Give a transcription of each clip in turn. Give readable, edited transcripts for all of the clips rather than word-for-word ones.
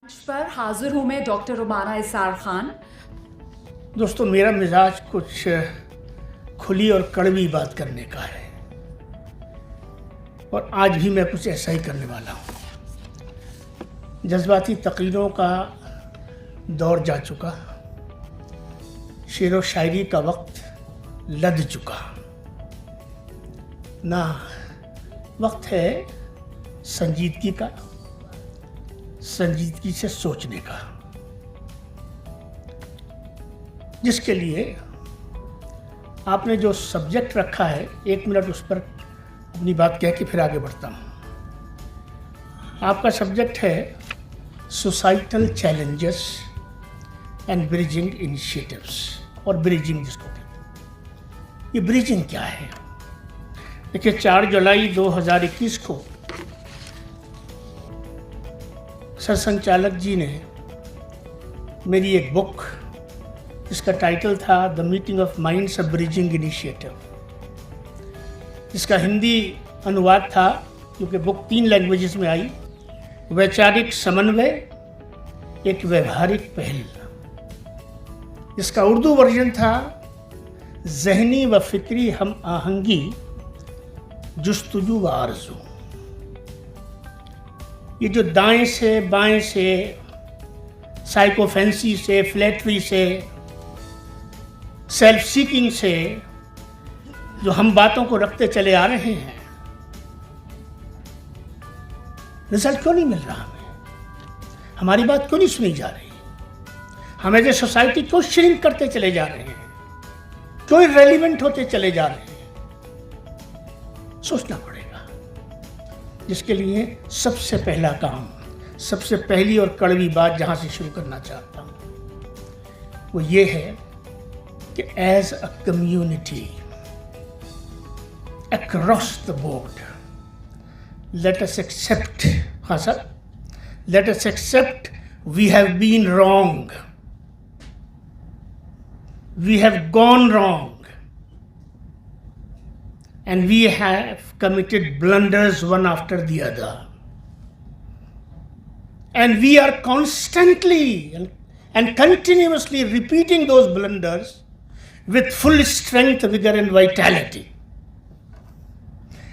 मंच पर हाजिर हूं मैं डॉक्टर रुमाना इसार खान। दोस्तों, मेरा मिजाज कुछ खुली और कड़वी बात करने का है और आज भी मैं कुछ ऐसा ही करने वाला हूँ। जज्बाती तकरीरों का दौर जा चुका, शेर व शायरी का वक्त लद चुका। ना वक्त है संजीदगी का, संजीदगी से सोचने का, जिसके लिए आपने जो सब्जेक्ट रखा है, 1 मिनट उस पर अपनी बात कह के फिर आगे बढ़ता हूँ। आपका सब्जेक्ट है societal challenges and bridging initiatives, और ब्रिजिंग जिसको कहते हैं। ये ब्रिजिंग क्या है? देखिए, 4 जुलाई 2021 को सरसंघचालक जी ने मेरी एक बुक, जिसका टाइटल था the meeting of minds, a bridging initiative, जिसका हिंदी अनुवाद था, क्योंकि बुक 3 लैंग्वेजेस में आई, वैचारिक समन्वय एक व्यवहारिक पहल। जिसका उर्दू वर्जन था ज़हनी व फिक्री हम आहंगी, जुस्तजू व आरज़ू। ये जो दाएं से बाएं से, साइकोफेंसी से, फ्लैटरी से, सेल्फ सीकिंग से जो हम बातों को रखते चले आ रहे हैं, रिजल्ट क्यों नहीं मिल रहा हमें? हमारी बात क्यों नहीं सुनी जा रही? हम एज ए सोसाइटी क्यों श्रिंक करते चले जा रहे हैं? क्यों इररिलेवेंट होते चले जा रहे हैं? सोचना पड़ेगा। जिसके लिए सबसे पहला काम, सबसे पहली और कड़वी बात जहां से शुरू करना चाहता हूं, वो ये है कि as a community across the board, let us accept, हाँ sir, let us accept we have been wrong, we have gone wrong, and we have committed blunders one after the other, and we are constantly and continuously repeating those blunders with full strength, vigor and vitality,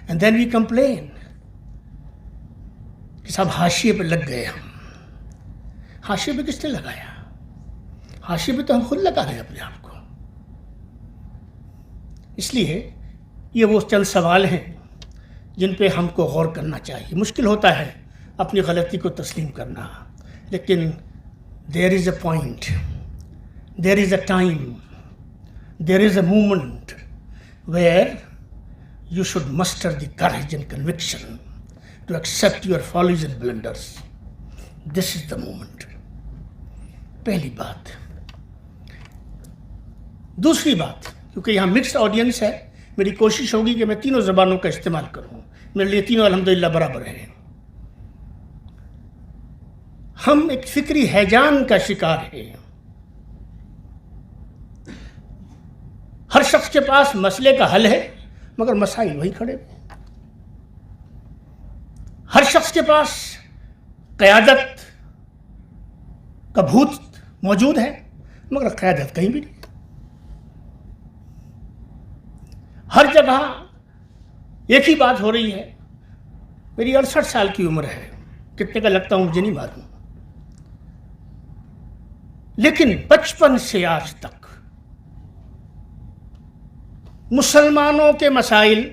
and then we complain कि सब हाशिए पे लग गए। हम हाशिए पे किसने लगाया? हाशिए पे तो हम खुद लगा रहे हैं अपने आप को। इसलिए ये वो चंद सवाल हैं जिन पे हमको गौर करना चाहिए। मुश्किल होता है अपनी गलती को तस्लीम करना, लेकिन there is a point, there is a time, there is a moment where you should muster the courage and conviction to accept your follies and blunders. This is the moment. पहली बात। दूसरी बात, क्योंकि यहाँ मिक्स्ड ऑडियंस है, मेरी कोशिश होगी कि मैं तीनों ज़बानों का इस्तेमाल करूं। मेरे लिए तीनों अल्हम्दुलिल्लाह बराबर हैं। हम एक फिक्री हैजान का शिकार हैं। हर शख्स के पास मसले का हल है, मगर मसाइल वही खड़े हैं। हर शख्स के पास क़यादत का भूत मौजूद है, मगर क़यादत कहीं भी नहीं। हर जगह एक ही बात हो रही है। मेरी 68 साल की उम्र है, कितने का लगता हूं मुझे नहीं मालूम, लेकिन बचपन से आज तक मुसलमानों के मसाइल,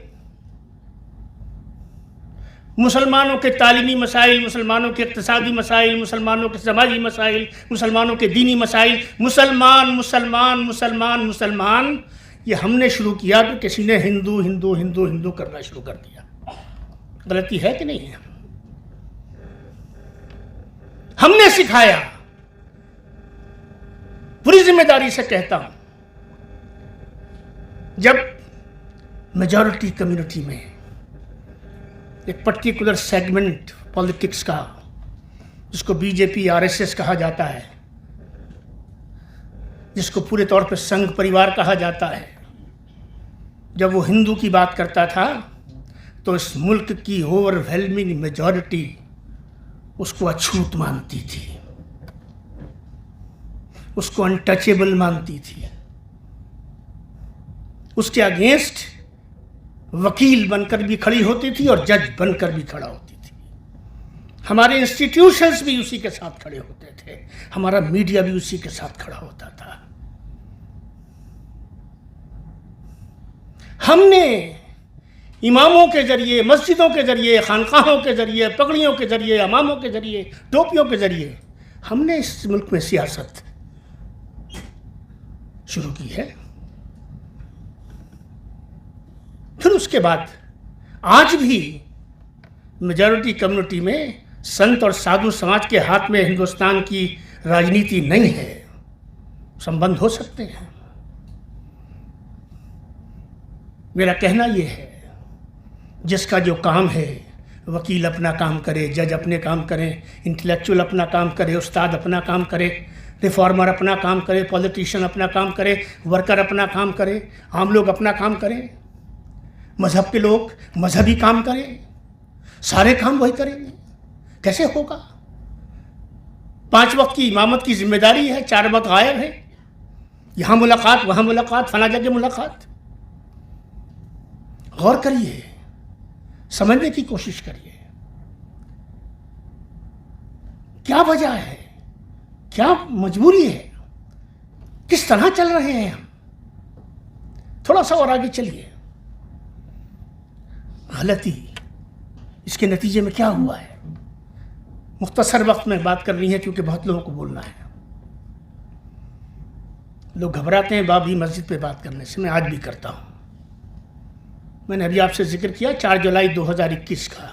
मुसलमानों के तालीमी मसाइल, मुसलमानों के इक़्तिसादी मसाइल, मुसलमानों के समाजी मसाइल, मुसलमानों के दीनी मसाइल, मुसलमान मुसलमान मुसलमान मुसलमान, ये हमने शुरू किया तो किसी ने हिंदू हिंदू हिंदू हिंदू करना शुरू कर दिया। गलती है कि नहीं है? हमने सिखाया। पूरी जिम्मेदारी से कहता हूं, जब मेजॉरिटी कम्युनिटी में एक पर्टिकुलर सेगमेंट पॉलिटिक्स का, जिसको बीजेपी आरएसएस कहा जाता है, जिसको पूरे तौर पर संघ परिवार कहा जाता है, जब वो हिंदू की बात करता था तो इस मुल्क की ओवरवेलमिंग मेजॉरिटी उसको अछूत मानती थी। उसको अनटचेबल मानती थी, उसके अगेंस्ट वकील बनकर भी खड़ी होती थी और जज बनकर भी खड़ा होती थी। हमारे इंस्टीट्यूशंस भी उसी के साथ खड़े होते थे, हमारा मीडिया भी उसी के साथ खड़ा होता था। हमने इमामों के जरिए, मस्जिदों के जरिए, खानकाहों के जरिए, पगड़ियों के जरिए, इमामों के जरिए, टोपियों के जरिए हमने इस मुल्क में सियासत शुरू की है। फिर उसके बाद आज भी मेजॉरिटी कम्युनिटी में संत और साधु समाज के हाथ में हिंदुस्तान की राजनीति नहीं है। संबंध हो सकते हैं। मेरा कहना यह है, जिसका जो काम है, वकील अपना काम करे, जज अपने काम करें, इंटेलेक्चुअल अपना काम करे, उस्ताद अपना काम करे, रिफॉर्मर अपना काम करे, पॉलिटिशियन अपना काम करे, वर्कर अपना काम करे, आम लोग अपना काम करें, मजहब के लोग मजहबी काम करें, सारे काम वही करेंगे। कैसे होगा? 5 वक्त की इमामत की जिम्मेदारी है, 4 वक्त गायब है, यहाँ मुलाकात, वहाँ मुलाकात, फला जगह मुलाकात। गौर करिए, समझने की कोशिश करिए, क्या वजह है, क्या मजबूरी है, किस तरह चल रहे हैं हम। थोड़ा सा और आगे चलिए। गलती, इसके नतीजे में क्या हुआ है? मुख्तसर वक्त में बात करनी है क्योंकि बहुत लोगों को बोलना है। लोग घबराते हैं बाबरी मस्जिद पे बात करने से, मैं आज भी करता हूं। मैंने अभी आपसे जिक्र किया 4 जुलाई 2021 का।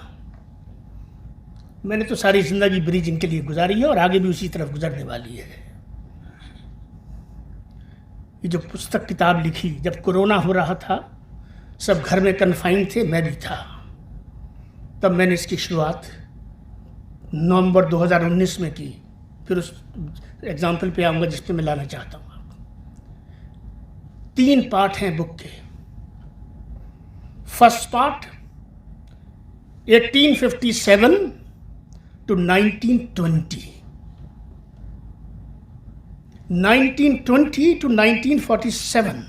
मैंने तो सारी जिंदगी ब्रिजिंग के लिए गुजारी है और आगे भी उसी तरफ गुजरने वाली है। ये जो पुस्तक किताब लिखी, जब कोरोना हो रहा था, सब घर में कन्फाइंड थे, मैं भी था, तब मैंने इसकी शुरुआत नवंबर 2019 में की। फिर उस एग्जाम्पल पे आऊँगा जिस पे मैं लाना चाहता हूँ। 3 पार्ट हैं बुक के। First part 1857 to 1920, 1920 to 1947,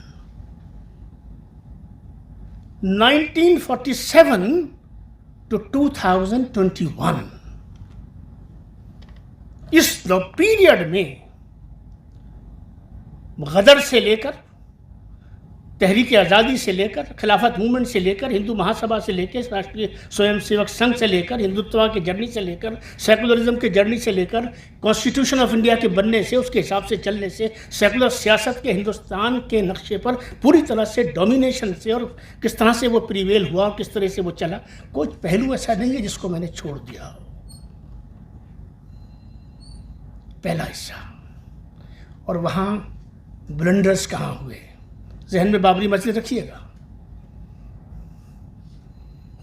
1947 to 2021। इस पीरियड में गदर से लेकर, तहरीक आज़ादी से लेकर, खिलाफत मूवमेंट से लेकर, हिंदू महासभा से लेकर, राष्ट्रीय स्वयंसेवक संघ से लेकर, हिंदुत्व के जर्नी से लेकर, सेकुलरिज्म के जर्नी से लेकर, कॉन्स्टिट्यूशन ऑफ इंडिया के बनने से, उसके हिसाब से चलने से, सेकुलर सियासत के हिंदुस्तान के नक्शे पर पूरी तरह से डोमिनेशन से और किस तरह से वो प्रिवेल हुआ और किस तरह से वो चला, कोई पहलू ऐसा नहीं है जिसको मैंने छोड़ दिया हो। पहला हिस्सा। और वहाँ ब्लंडर्स कहाँ हुए, जहन में बाबरी मस्जिद रखिएगा।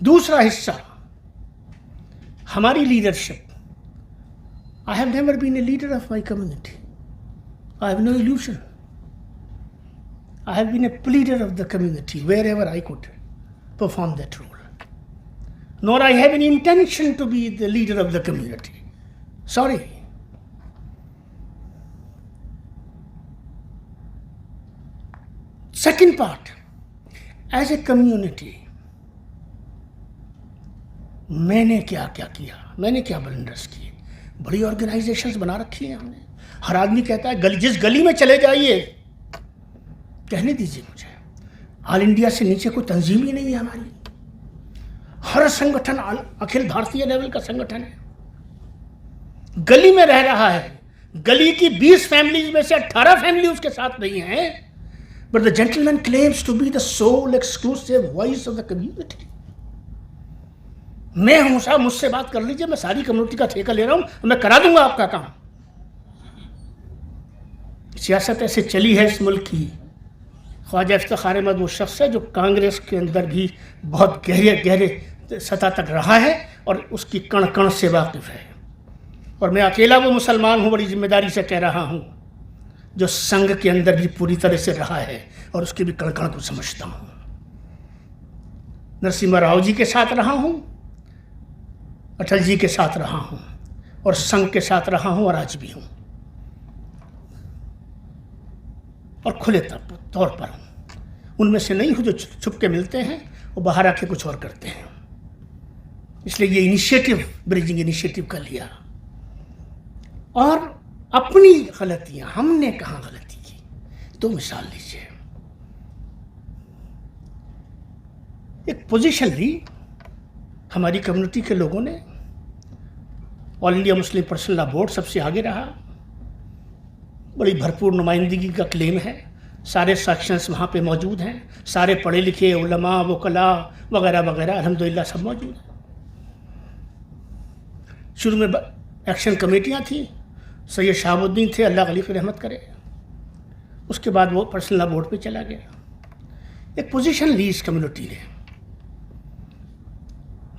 दूसरा हिस्सा, हमारी leadership. I have never been a leader of my community, I have no illusion. I have been a pleader of the community where ever I could perform that role, nor I have any intention to be the leader of the community. Sorry. Second part, as a community, मैंने क्या क्या किया, मैंने क्या blunders किए। बड़ी organisations बना रखी है हमने। हर आदमी कहता है जिस गली में चले जाइए, कहने दीजिए मुझे, ऑल इंडिया से नीचे कोई तंजीम ही नहीं है हमारी। हर संगठन अखिल भारतीय लेवल का संगठन है, गली में रह रहा है। गली की 20 फैमिलीज में से 18 फैमिली उसके साथ नहीं है। But the gentleman claims to be the sole exclusive voice of the community. मैं हूं साहब, मुझसे बात कर लीजिए, मैं सारी कम्युनिटी का ठेका ले रहा हूं, मैं करा दूंगा आपका काम। सियासत ऐसे चली है इस मुल्क की। ख्वाजा इफ्तिखार अहमद वो शख्स है जो कांग्रेस के अंदर भी बहुत गहरे सतह तक रहा है और उसकी कण कण से वाकिफ है। और मैं अकेला वो मुसलमान हूं, बड़ी जिम्मेदारी से कह रहा हूं, जो संघ के अंदर भी पूरी तरह से रहा है और उसके भी कण कण को समझता हूं। नरसिम्हा राव जी के साथ रहा हूं, अटल जी के साथ रहा हूं और संघ के साथ रहा हूं और आज भी हूं। और खुले तौर पर। उनमें से नहीं हो जो छुप के मिलते हैं, वो बाहर आके कुछ और करते हैं। इसलिए ये इनिशिएटिव, ब्रिजिंग इनिशिएटिव कर लिया। और अपनी गलतियां, हमने कहाँ गलती की, तो मिसाल लीजिए, एक पोजीशन ली हमारी कम्युनिटी के लोगों ने। All India Muslim personal law board सबसे आगे रहा, बड़ी भरपूर नुमाइंदगी का क्लेम है, सारे सेक्शंस वहाँ पे मौजूद हैं, सारे पढ़े लिखे उलमा वकला वगैरह वगैरह अल्हम्दुलिल्लाह सब मौजूद हैं। शुरू में एक्शन कमेटियाँ थी, सैयद शहाबुद्दीन थे, अल्लाह अली की रहमत करे। उसके बाद वो पर्सनल लॉ बोर्ड पे चला गया। एक पोजीशन ली इस कम्युनिटी ने,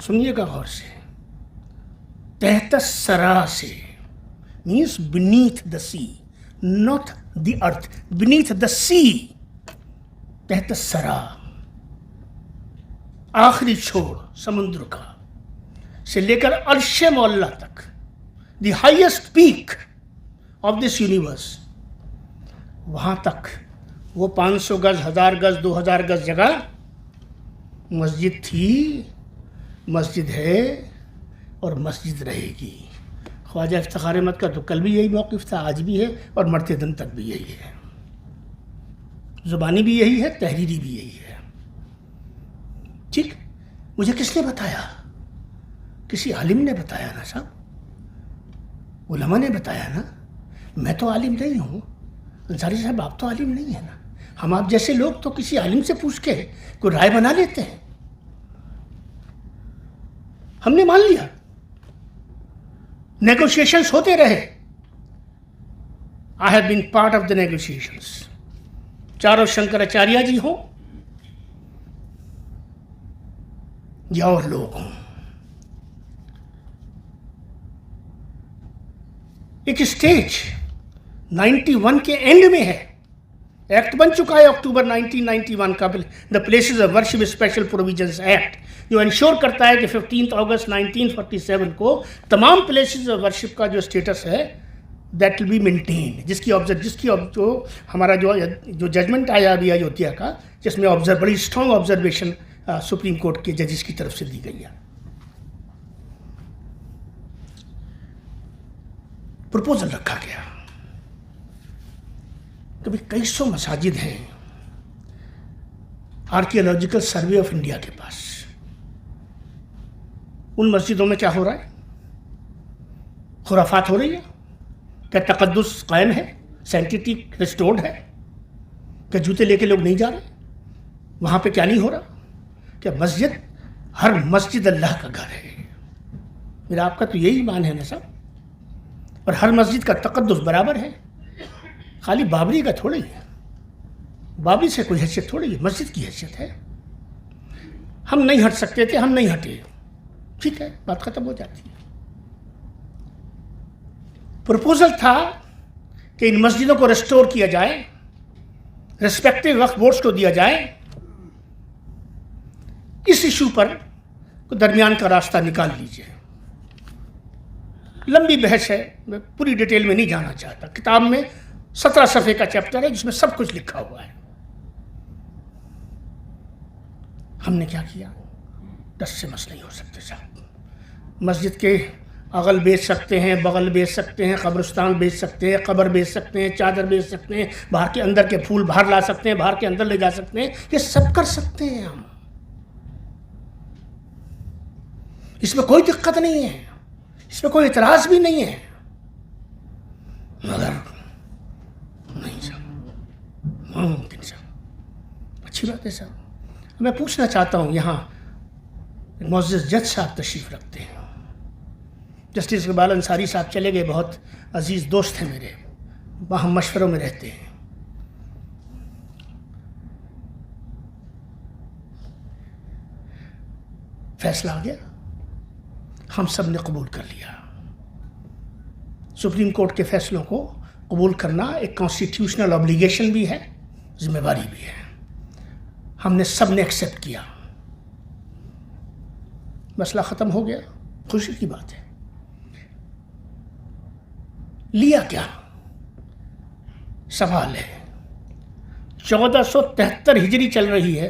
सुनिएगा गौर से, तहत सरा से, means beneath the sea, not the earth, beneath the sea, तहत सरा, आखिरी छोर समुद्र का से लेकर अर्शे मौला तक, the highest peak of this universe, वहां तक वो 500 गज, 1000 गज, 2000 गज जगह मस्जिद थी, मस्जिद है और मस्जिद रहेगी। ख्वाजा इफ्तिखार अहमद का तो कल भी यही मौक़िफ़ था, आज भी है और मरते दिन तक भी यही है। ज़ुबानी भी यही है, तहरीरी भी यही है। ठीक, मुझे किसने बताया? किसी आलिम ने बताया ना साहब, उलमा ने बताया ना। मैं तो आलिम नहीं हूँ, अंसारी साहब आप तो आलिम नहीं है ना। हम आप जैसे लोग तो किसी आलिम से पूछ के कोई राय बना लेते हैं। हमने मान लिया, नेगोशिएशंस होते रहे। I have been part of the negotiations, चारों शंकराचार्य जी हों या और लोग हों। एक स्टेज 91 के एंड में है, एक्ट बन चुका है अक्टूबर 1991 का, the places of worship special provisions act, जो इंश्योर करता है कि 15 अगस्त 1947 को तमाम प्लेसेस ऑफ वर्शिप का जो स्टेटस है दैट विल बी मेंटेन, जो हमारा जो जजमेंट आया अभी अयोध्या का, जिसमें बड़ी स्ट्रॉन्ग ऑब्जर्वेशन सुप्रीम कोर्ट के जजेस की तरफ से दी गई है। प्रपोजल रखा गया, कभी कई सौ मसाजिद हैं आर्कियोलॉजिकल सर्वे ऑफ इंडिया के पास। उन मस्जिदों में क्या हो रहा है? खुराफात हो रही है? क्या तकद्दुस कायम है? सैंक्टिटी रिस्टोर्ड है? क्या जूते लेके लोग नहीं जा रहे? वहाँ पे क्या नहीं हो रहा? क्या मस्जिद, हर मस्जिद अल्लाह का घर है। मेरा आपका तो यही ईमान है ना साहब। और हर मस्जिद का तकद्दुस बराबर है, खाली बाबरी का थोड़ी है। बाबरी से कोई हैसियत थोड़ी है, मस्जिद की हैसियत है। हम नहीं हट सकते थे, हम नहीं हटे, ठीक है, बात खत्म हो जाती है। प्रपोजल था कि इन मस्जिदों को रिस्टोर किया जाए, रिस्पेक्टिव वक्फ बोर्ड्स को दिया जाए। इस इशू पर दरमियान का रास्ता निकाल लीजिए। लंबी बहस है, मैं पूरी डिटेल में नहीं जाना चाहता। किताब में 17 सफ़े का चैप्टर है जिसमें सब कुछ लिखा हुआ है। हमने क्या किया? 10 से मसले नहीं हो सकते साहब। मस्जिद के अगल बेच सकते हैं, बगल बेच सकते हैं, कब्रिस्तान बेच सकते हैं, कब्र बेच सकते हैं, चादर बेच सकते हैं, बाहर के अंदर के फूल बाहर ला सकते हैं, बाहर के अंदर ले जा सकते हैं, ये सब कर सकते हैं हम। इसमें कोई दिक्कत नहीं है, इसमें कोई इतराज भी नहीं है। मगर नहीं साहब, मुमकिन साहब, अच्छी बात है साहब। मैं पूछना चाहता हूँ, यहाँ मुअज़्ज़िज़ जज साहब तशरीफ़ रखते हैं, जस्टिस इकबाल अंसारी साहब चले गए, बहुत अजीज़ दोस्त हैं मेरे, वहाँ मशवरों में रहते हैं। फैसला आ गया, हम सब ने कबूल कर लिया। सुप्रीम कोर्ट के फैसलों को कबूल करना एक कॉन्स्टिट्यूशनल ऑब्लिगेशन भी है, जिम्मेवारी भी है। हमने सब ने एक्सेप्ट किया, मसला ख़त्म हो गया, खुशी की बात है। लिया क्या? सवाल है 1473 हिजरी चल रही है,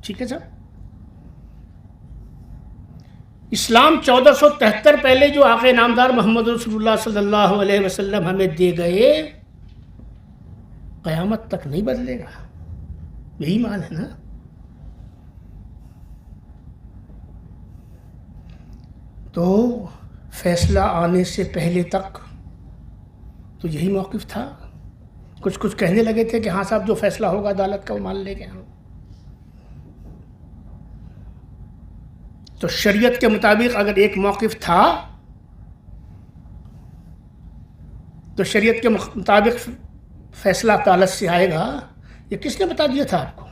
ठीक है साहब। इस्लाम 1473 पहले जो आक़े नामदार मोहम्मद रसूलुल्लाह सल्लल्लाहु अलैहि वसल्लम हमें दे गए, क़यामत तक नहीं बदलेगा। यही मान है ना। तो फैसला आने से पहले तक तो यही मौक़िफ़ था। कुछ कहने लगे थे कि हाँ साहब जो फैसला होगा अदालत का वो मान लेंगे हम। तो शरीयत के मुताबिक अगर एक मौक़िफ़ था तो शरीयत के मुताबिक फैसला अदालत से आएगा। ये किसने बता दिया था आपको?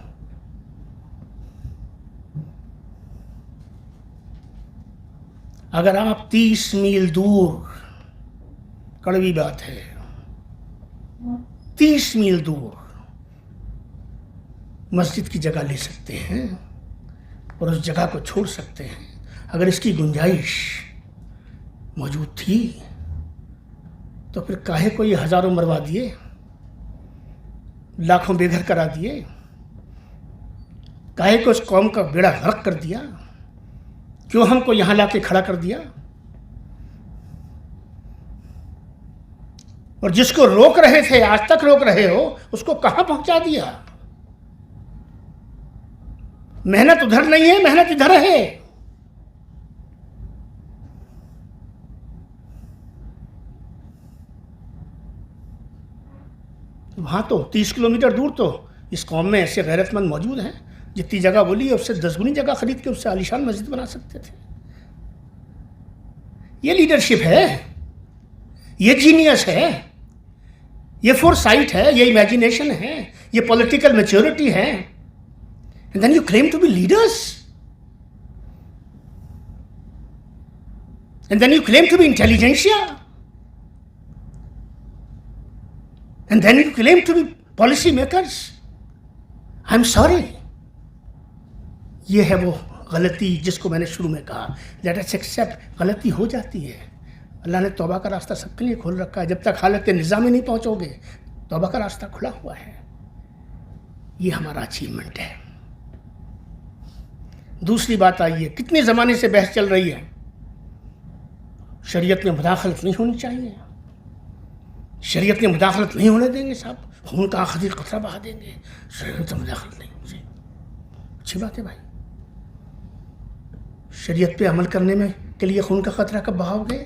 अगर आप 30 मील दूर, कड़वी बात है, 30 मील दूर मस्जिद की जगह ले सकते हैं और उस जगह को छोड़ सकते हैं, अगर इसकी गुंजाइश मौजूद थी तो फिर काहे को ये हज़ारों मरवा दिए, लाखों बेघर करा दिए, काहे को उस कौम का बेड़ा गर्क कर दिया, क्यों हमको यहाँ लाके खड़ा कर दिया? और जिसको रोक रहे थे, आज तक रोक रहे हो, उसको कहाँ पहुँचा दिया? मेहनत उधर नहीं है, मेहनत इधर है। वहाँ तो 30 किलोमीटर दूर तो इस कौम में ऐसे गैरतमंद मौजूद हैं, जितनी जगह बोली है उससे 10 गुनी जगह खरीद के उससे आलीशान मस्जिद बना सकते थे। ये लीडरशिप है, ये जीनियस है, ये फोरसाइट है, ये इमेजिनेशन है, ये पॉलिटिकल मैच्योरिटी है। And then you claim to be leaders, and then you claim to be intelligentsia, and then you claim to be policy makers. I'm sorry. ये है वो गलती जिसको मैंने शुरू में कहा, लेट अस एक्सेप्ट, गलती हो जाती है। अल्लाह ने तौबा का रास्ता सबके लिए खोल रखा है। जब तक हालत निज़ाम में नहीं पहुँचोगे, तौबा का रास्ता खुला हुआ है। ये हमारा अचीवमेंट है। दूसरी बात आई है, कितने ज़माने से बहस चल रही है, शरीयत में मुदाखलत नहीं होनी चाहिए, शरीयत में मुदाखलत नहीं होने देंगे साहब, खून का आखिरी कतरा बहा देंगे, शरीयत में मुदाखलत नहीं होनी। अच्छी बात है भाई, शरीयत पे अमल करने में के लिए खून का खतरा कब बहाओगे?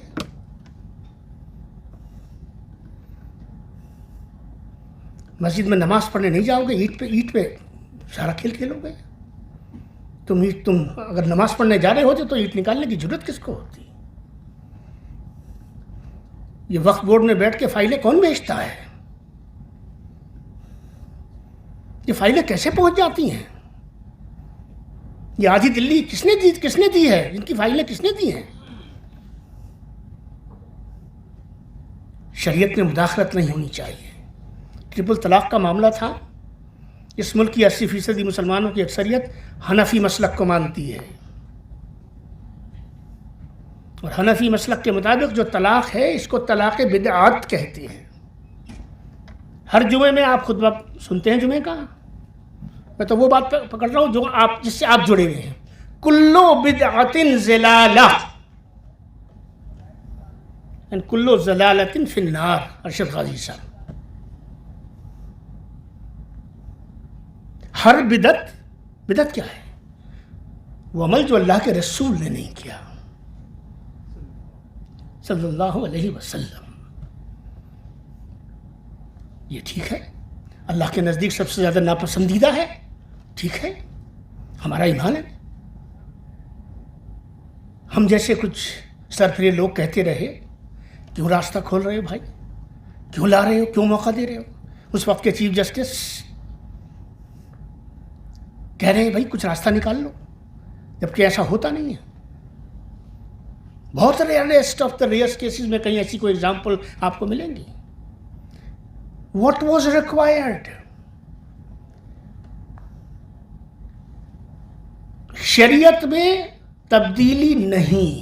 मस्जिद में नमाज पढ़ने नहीं जाओगे, ईंट पे सारा खेल खेलोगे? तुम अगर नमाज पढ़ने जा रहे होते तो ईंट निकालने की जरूरत किसको होती? ये वक्फ बोर्ड में बैठ के फाइलें कौन बेचता है? ये फाइलें कैसे पहुंच जाती हैं? ये आधी दिल्ली किसने दी है? इनकी फाइलें किसने दी हैं? शरीयत में मुदाखलत नहीं होनी चाहिए। ट्रिपल तलाक का मामला था, इस मुल्क की 80% मुसलमानों की अक्सरियत हनफी मसलक को मानती है, और हनफी मसलक के मुताबिक जो तलाक है इसको तलाक़ बिदअत कहते हैं। हर जुमे में आप खुतबा सुनते हैं जुमे का, मैं तो वो बात पकड़ रहा हूँ जो जिससे आप जुड़े हुए हैं। कुल्लु बिदअतिन ज़लाला एंड कुल्लु ज़लालतिन फिन्नार, अरशद गाजी साहब। हर बिदअत क्या है? वो अमल जो अल्लाह के रसूल ने नहीं किया सल्लल्लाहु अलैहि वसल्लम। ये ठीक है, अल्लाह के नज़दीक सबसे ज़्यादा नापसंदीदा है, ठीक है, हमारा ईमान है। हम जैसे कुछ सरफिरे लोग कहते रहे, क्यों रास्ता खोल रहे हो भाई, क्यों ला रहे हो, क्यों मौका दे रहे हो? उस वक्त के चीफ जस्टिस कह रहे हैं भाई कुछ रास्ता निकाल लो, जबकि ऐसा होता नहीं है। बहुत rarest of the rares cases में कहीं ऐसी कोई एग्जाम्पल आपको मिलेंगी। What was required? शरीयत में तब्दीली नहीं,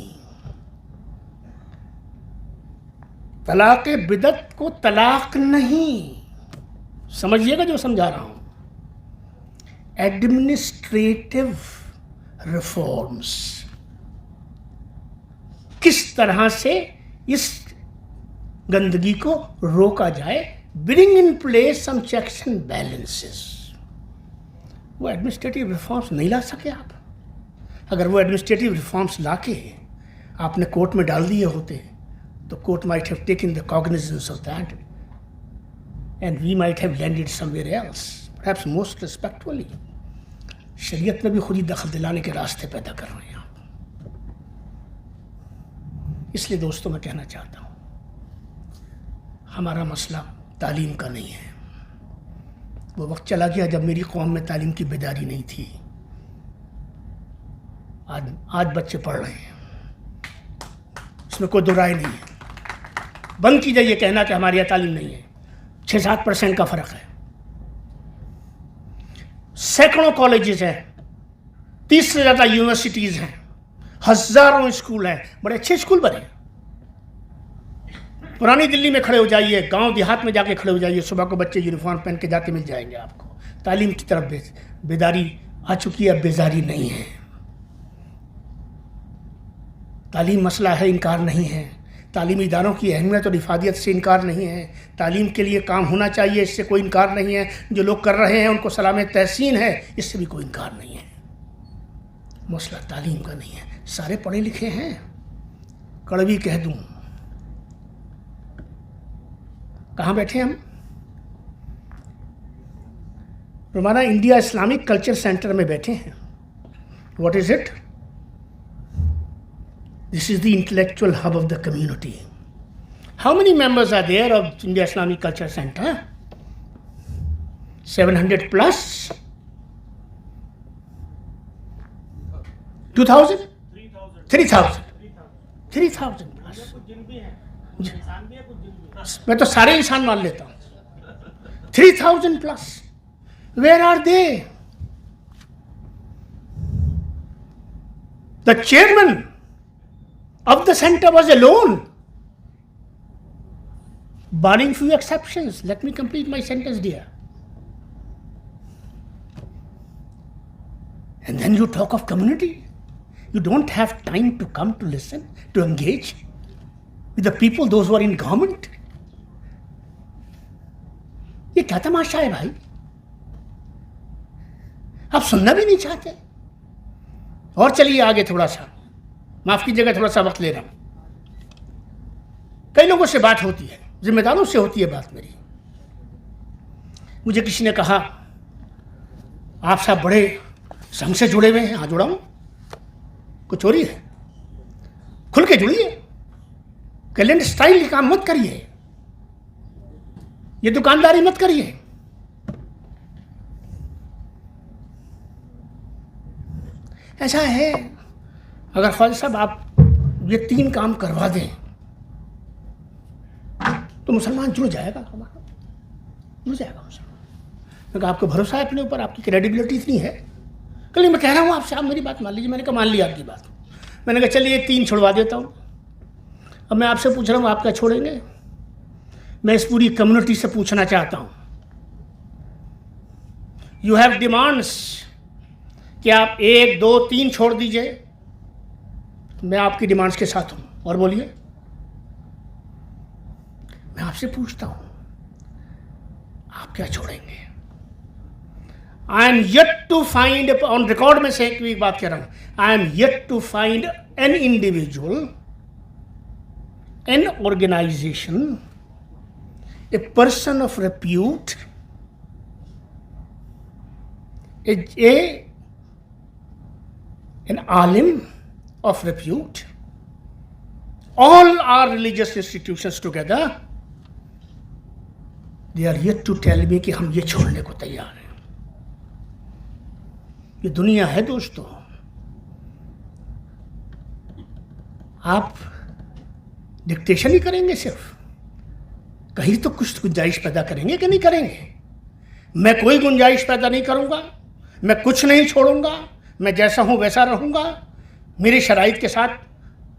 तलाक़ बिदअत को तलाक नहीं, समझिएगा जो समझा रहा हूं। एडमिनिस्ट्रेटिव रिफॉर्म्स, किस तरह से इस गंदगी को रोका जाए, bring in place some checks and balances. वो एडमिनिस्ट्रेटिव रिफॉर्म्स नहीं ला सके आप। अगर वो एडमिनिस्ट्रेटिव रिफॉर्म्स लाके आपने कोर्ट में डाल दिए होते तो court might have taken the cognizance of that and we might have landed somewhere else, perhaps most respectfully. शरीयत में भी खुद ही दखल दिलाने के रास्ते पैदा कर रहे हैं आप। इसलिए दोस्तों मैं कहना चाहता हूँ, हमारा मसला तालीम का नहीं है। वो वक्त चला गया जब मेरी कौम में तालीम की बेदारी नहीं थी। आज बच्चे पढ़ रहे हैं, इसमें कोई दो राय नहीं है। बंद कीजिए ये कहना कि हमारे यहाँ तालीम नहीं है। 6-7% का फ़र्क है। सैकड़ों कॉलेजेस हैं, 30 से ज़्यादा यूनिवर्सिटीज़ हैं, हज़ारों स्कूल हैं, बड़े अच्छे स्कूल बने। पुरानी दिल्ली में खड़े हो जाइए, गांव देहात में जाके खड़े हो जाइए, सुबह को बच्चे यूनिफॉर्म पहन के जाते मिल जाएंगे आपको। तालीम की तरफ बेदारी आ चुकी है, अब बेजारी नहीं है। तालीम मसला है, इनकार नहीं है। तालीमी इदारों की अहमियत और इफादियत से इनकार नहीं है। तालीम के लिए काम होना चाहिए, इससे कोई इनकार नहीं है। जो लोग कर रहे हैं उनको सलाम तहसीन है, इससे भी कोई इनकार नहीं है। मसला तालीम का नहीं है। सारे पढ़े लिखे हैं, कड़वी कह दूं, कहाँ बैठे हम? Romana India Islamic culture centre में बैठे हैं। What is it? This is the intellectual hub of the community. How many members are there of India Islamic Culture Center? 700 plus? 2,000? 3,000. 3,000 plus. मैं तो सारे इंसान मान लेता हूँ। 3,000 plus. Where are they? The chairman of the center was alone, barring few exceptions. Let me complete my sentence, dear. And then you talk of community. You don't have time to come to listen, to engage with the people, those who are in government. ये क्या तमाशा है भाई? आप सुनना भी नहीं चाहते। और चलिए आगे थोड़ा सा, माफ कीजिएगा थोड़ा सा वक्त ले रहा हूं। कई लोगों से बात होती है, जिम्मेदारों से होती है बात मेरी। मुझे किसी ने कहा, आप साहब बड़े संघ से जुड़े हुए हैं। हाँ, जुड़ा हूं। कुछ चोरी है? खुल के जुड़िए। कैलेंडर स्टाइल काम मत करिए, ये दुकानदारी मत करिए। ऐसा है, अगर ख्वाजा साहब आप ये 3 काम करवा दें तो मुसलमान जुड़ जाएगा, हमारा जुड़ जाएगा मुसलमान। मैं कहा, आपको भरोसा है अपने ऊपर? आपकी क्रेडिबिलिटी इतनी है? कल मैं कह रहा हूँ आपसे, आप मेरी बात मान लीजिए। मैंने कहा मान लिया आपकी बात। मैंने कहा चलिए 3 छुड़वा देता हूँ। अब मैं आपसे पूछ रहा हूँ, आप क्या छोड़ेंगे? मैं इस पूरी कम्युनिटी से पूछना चाहता हूँ। यू हैव डिमांड्स कि आप 1, 2, 3 छोड़ दीजिए, मैं आपकी डिमांड्स के साथ हूं। और बोलिए, मैं आपसे पूछता हूं, आप क्या छोड़ेंगे? I am yet to find, on record में से एक बात कह रहा हूं, I am yet to find an individual, an organization, a person of repute, an alim of repute, all our religious institutions together, they are yet to tell me कि हम ये छोड़ने को तैयार हैं। ये दुनिया है दोस्तों। आप डिक्टेशन ही करेंगे सिर्फ? कहीं तो कुछ गुंजाइश पैदा करेंगे कि नहीं करेंगे? मैं कोई गुंजाइश पैदा नहीं करूंगा, मैं कुछ नहीं छोड़ूंगा, मैं जैसा हूं वैसा रहूंगा। मेरी शराइत के साथ,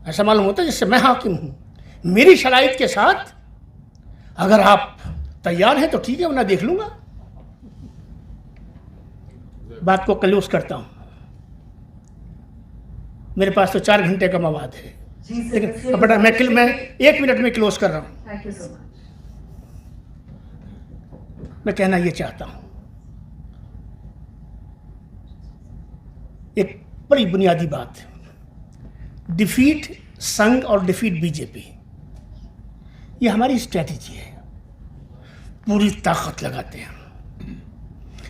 ऐसा मालूम होता है जिससे मैं हाकिम हूं, मेरी शराइत के साथ अगर आप तैयार हैं तो ठीक है, वरना देख लूंगा। बात को क्लोज करता हूँ। मेरे पास तो 4 घंटे का मवाद है, लेकिन बट मैं 1 मिनट में क्लोज कर रहा हूँ। Thank you so much. मैं कहना ये चाहता हूँ, एक बड़ी बुनियादी बात, डिफीट संघ और डिफीट बीजेपी, ये हमारी स्ट्रैटेजी है। पूरी ताकत लगाते हैं।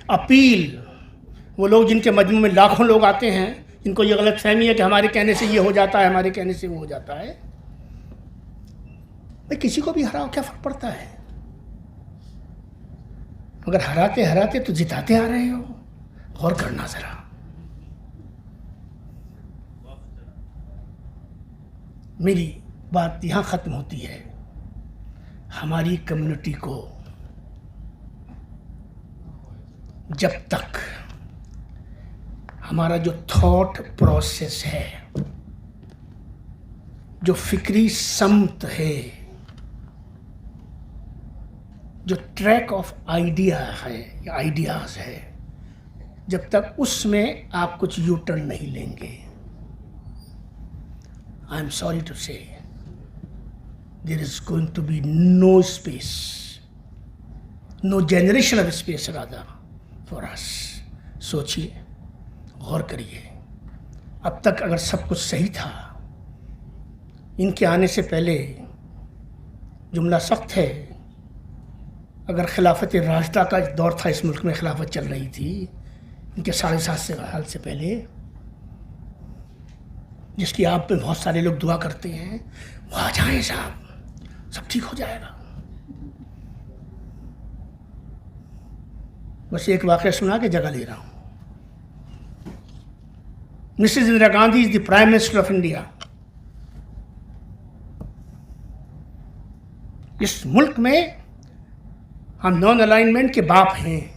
अपील, वो लोग जिनके मजमू में लाखों लोग आते हैं, जिनको ये गलत फहमी है कि हमारे कहने से ये हो जाता है, हमारे कहने से वो हो जाता है। भाई किसी को भी हराओ, क्या फर्क पड़ता है? अगर हराते हराते तो जिताते आ रहे हो, गौर करना जरा। मेरी बात यहाँ ख़त्म होती है। हमारी कम्युनिटी को जब तक हमारा जो थॉट प्रोसेस है, जो फिक्री समत है, जो ट्रैक ऑफ आइडिया है या आइडियाज़ है, जब तक उसमें आप कुछ यू टर्न नहीं लेंगे, I am sorry to say there is going to be no space, no generation of space rather for us. सोचिए, गौर करिए। अब तक अगर सब कुछ सही था, इनके आने से पहले, जुमला सख्त है, अगर खिलाफत राशिदा का दौर था, इस मुल्क में खिलाफत चल रही थी, इनके 7.5 साल से पहले, जिसकी आप पे बहुत सारे लोग दुआ करते हैं, वो आ जाएं साहब, सब ठीक हो जाएगा। बस एक वाक़या सुना के जगह ले रहा हूँ। Mrs Indira Gandhi is the prime minister of India. इस मुल्क में हम नॉन अलाइनमेंट के बाप हैं।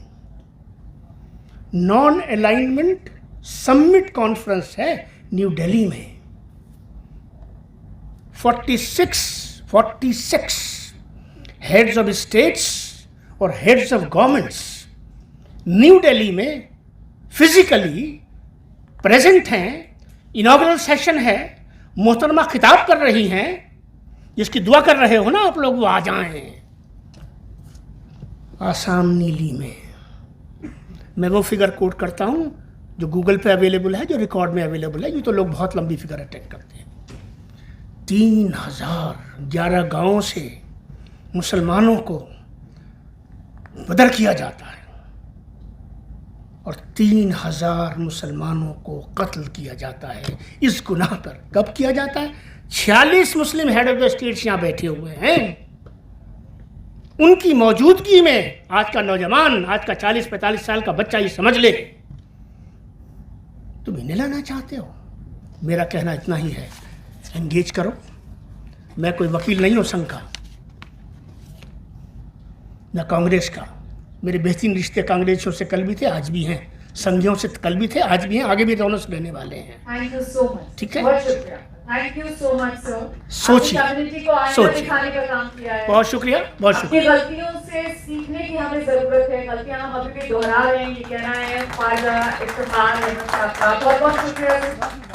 नॉन अलाइनमेंट समिट कॉन्फ्रेंस है न्यू दिल्ली में। 46 हेड्स ऑफ स्टेट्स और heads of governments new Delhi में फिजिकली प्रेजेंट हैं। इनॉग्रल सेशन है, मोहतरमा खिताब कर रही हैं, जिसकी दुआ कर रहे हो ना आप लोग, वो आ जाएं। आसाम नीली में, मैं वो फिगर कोट करता हूँ जो गूगल पे अवेलेबल है, जो रिकॉर्ड में अवेलेबल है। ये तो लोग बहुत लंबी फिगर अटेंड करते हैं। 3011 गांवों से मुसलमानों को बदर किया जाता है और 3000 मुसलमानों को कत्ल किया जाता है इस गुनाह पर। कब किया जाता है? 46 मुस्लिम हेड ऑफ द स्टेट्स यहाँ बैठे हुए हैं। उनकी मौजूदगी में आज का नौजवान, आज का 40-45 साल का बच्चा ये समझ ले, तुम इन्हें लाना चाहते हो। मेरा कहना इतना ही है, एंगेज करो। मैं कोई वकील नहीं हूँ संघ का, न कांग्रेस का। मेरे बेहतरीन रिश्ते कांग्रेसियों से कल भी थे, आज भी हैं। संघियों से कल भी थे, आज भी हैं, आगे भी रौनक रहने वाले हैं। Thank you so much. ठीक है, बहुत शुक्रिया। Thank you so much sir. सोचिए, कम्युनिटी को आईना दिखाने का काम किया है। बहुत शुक्रिया, बहुत अपनी शुक्रिया। गलतियों से सीखने की हमें जरूरत है। गलतियां हम अभी भी दोहरा रहे हैं, ये कहना है फायदा इत्तेफाक है। बहुत बहुत शुक्रिया।